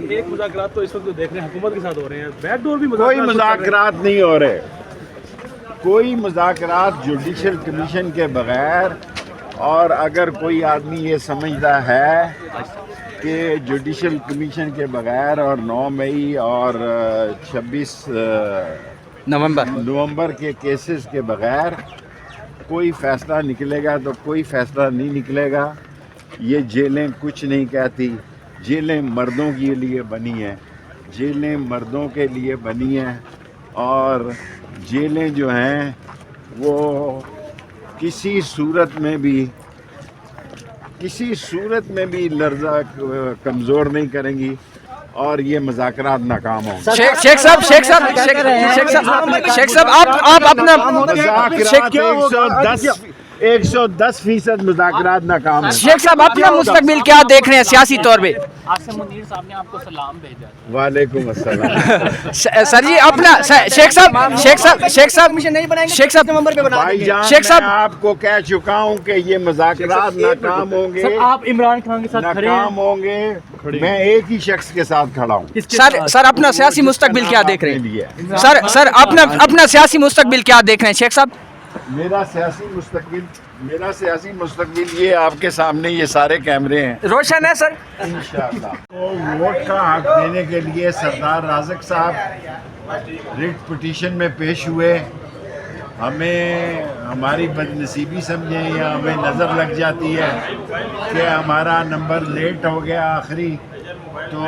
ایک مذاکرات تو اس وقت جو دیکھ رہے ہیں حکومت کے ساتھ ہو رہے ہیں، بیک ڈور بھی کوئی مذاکرات نہیں ہو رہے، کوئی مذاکرات جوڈیشل کمیشن کے بغیر. اور اگر کوئی آدمی یہ سمجھتا ہے کہ جوڈیشل کمیشن کے بغیر اور 9 مئی اور 26 نومبر کے کیسز کے بغیر کوئی فیصلہ نکلے گا، تو کوئی فیصلہ نہیں نکلے گا. یہ جیلیں کچھ نہیں کہتی، جیلیں مردوں کے لیے بنی ہیں، جیلیں مردوں کے لیے بنی ہیں. اور جیلیں جو ہیں وہ کسی صورت میں بھی لرزہ کمزور نہیں کریں گی اور یہ مذاکرات ناکام ہوں گے. شیخ صاحب آپ اپنا مذاکرات 110% مذاکرات ناکام ہیں. شیخ صاحب اپنا مستقبل کیا دیکھ رہے ہیں سیاسی طور پہ؟ آصف منیر صاحب نے آپ کو سلام بھیجا. وعلیکم السلام. سر جی اپنا شیخ صاحب بھائی جان میں آپ کو کہہ چکا ہوں کہ یہ مذاکرات ناکام ہوں گے. آپ عمران خان کے ساتھ کھڑے ہیں. ناکام ہوں گے. میں ایک ہی شخص کے ساتھ کھڑا ہوں. سر اپنا سیاسی مستقبل کیا دیکھ رہے ہیں؟ سر اپنا سیاسی مستقبل کیا دیکھ رہے ہیں شیخ صاحب؟ میرا سیاسی مستقبل یہ آپ کے سامنے یہ سارے کیمرے ہیں، روشن ہے سر. انشاءاللہ. ووٹ کا حق دینے کے لیے سردار رازق صاحب ریٹ پٹیشن میں پیش ہوئے. ہمیں ہماری بدنصیبی سمجھیں یا ہمیں نظر لگ جاتی ہے کہ ہمارا نمبر لیٹ ہو گیا آخری، تو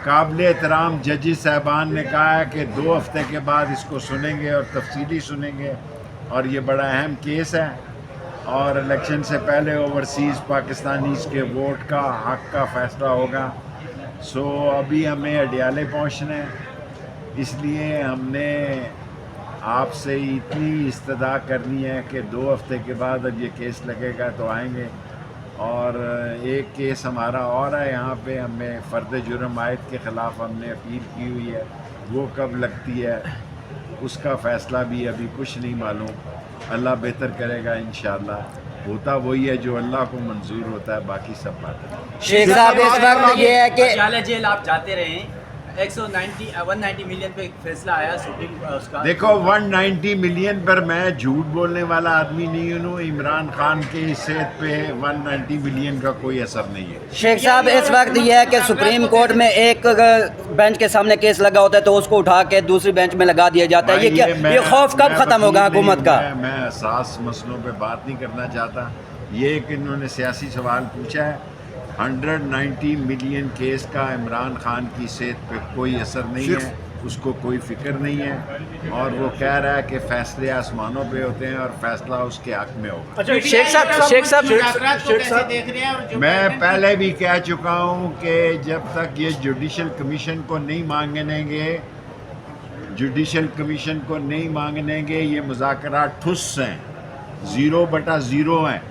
قابل احترام ججز صاحبان نے کہا ہے کہ 2 ہفتے کے بعد اس کو سنیں گے اور تفصیلی سنیں گے. اور یہ بڑا اہم کیس ہے اور الیکشن سے پہلے اوورسیز پاکستانیز کے ووٹ کا حق کا فیصلہ ہوگا. سو ابھی ہمیں اڈیالے پہنچنا ہے، اس لیے ہم نے آپ سے اتنی استدعا کرنی ہے کہ 2 ہفتے کے بعد اب یہ کیس لگے گا تو آئیں گے. اور ایک کیس ہمارا اور ہے یہاں پہ، ہمیں فرد جرم عائد کے خلاف ہم نے اپیل کی ہوئی ہے، وہ کب لگتی ہے اس کا فیصلہ بھی ابھی کچھ نہیں معلوم. اللہ بہتر کرے گا انشاءاللہ. ہوتا وہی ہے جو اللہ کو منظور ہوتا ہے، باقی سب بات ہے. شیخ صاحب اس وقت یہ ہے کہ اڈیالہ جیل آپ جاتے رہے ہیں، 190 ملین پہ فیصلہ آیا سپریم اس کا. دیکھو 190 ملین پر میں جھوٹ بولنے والا آدمی نہیں ہوں. عمران خان کے صحت پہ 190 ملین کا کوئی اثر نہیں ہے. شیخ صاحب اس وقت یہ ہے کہ سپریم کورٹ میں ایک بینچ کے سامنے کیس لگا ہوتا ہے تو اس کو اٹھا کے دوسری بینچ میں لگا دیا جاتا ہے. یہ خوف کب ختم ہوگا حکومت کا؟ میں اساس مسئلوں پہ بات نہیں کرنا چاہتا. یہ کہ انہوں نے سیاسی سوال پوچھا ہے. 190 ملین کیس کا عمران خان کی صحت پہ کوئی اثر نہیں ہے، اس کو کوئی فکر نہیں ہے. اور وہ کہہ رہا ہے کہ فیصلے آسمانوں پہ ہوتے ہیں اور فیصلہ اس کے حق میں ہوگا. میں پہلے بھی کہہ چکا ہوں کہ جب تک یہ جوڈیشل کمیشن کو نہیں مانگنے گے یہ مذاکرات ٹھس ہیں، 0/0 ہیں.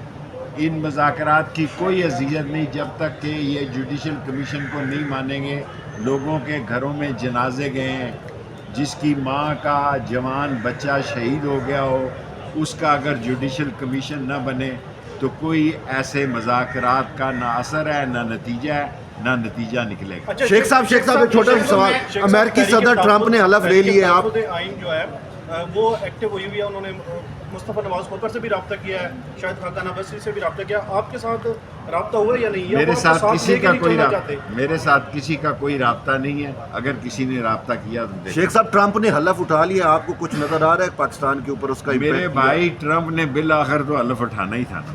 ان مذاکرات کی کوئی حیثیت نہیں جب تک کہ یہ جوڈیشل کمیشن کو نہیں مانیں گے. لوگوں کے گھروں میں جنازے گئے ہیں، جس کی ماں کا جوان بچہ شہید ہو گیا ہو، اس کا اگر جوڈیشل کمیشن نہ بنے تو کوئی ایسے مذاکرات کا نہ اثر ہے نہ نتیجہ ہے، نہ نتیجہ نکلے گا. شیخ صاحب ایک چھوٹا سا سوال. امریکی صدر ٹرمپ نے حلف لے لی ہے، آپ آئین جو ہے وہ ایکٹیو ہوئی ہوئی ہے. انہوں نے مصطفیٰ نواز کھوکر سے بھی رابطہ کیا ہے، شاید خاقان عباسی سے بھی رابطہ کیا. آپ کے ساتھ رابطہ ہوا یا نہیں؟ میرے ساتھ کسی کا کوئی رابطہ نہیں ہے. اگر کسی نے رابطہ کیا تو شیخ صاحب ٹرمپ نے حلف اٹھا لیا، آپ کو کچھ نظر آ رہا ہے پاکستان کے اوپر اس کا؟ میرے بھائی ٹرمپ نے بالآخر تو حلف اٹھانا ہی تھا نا.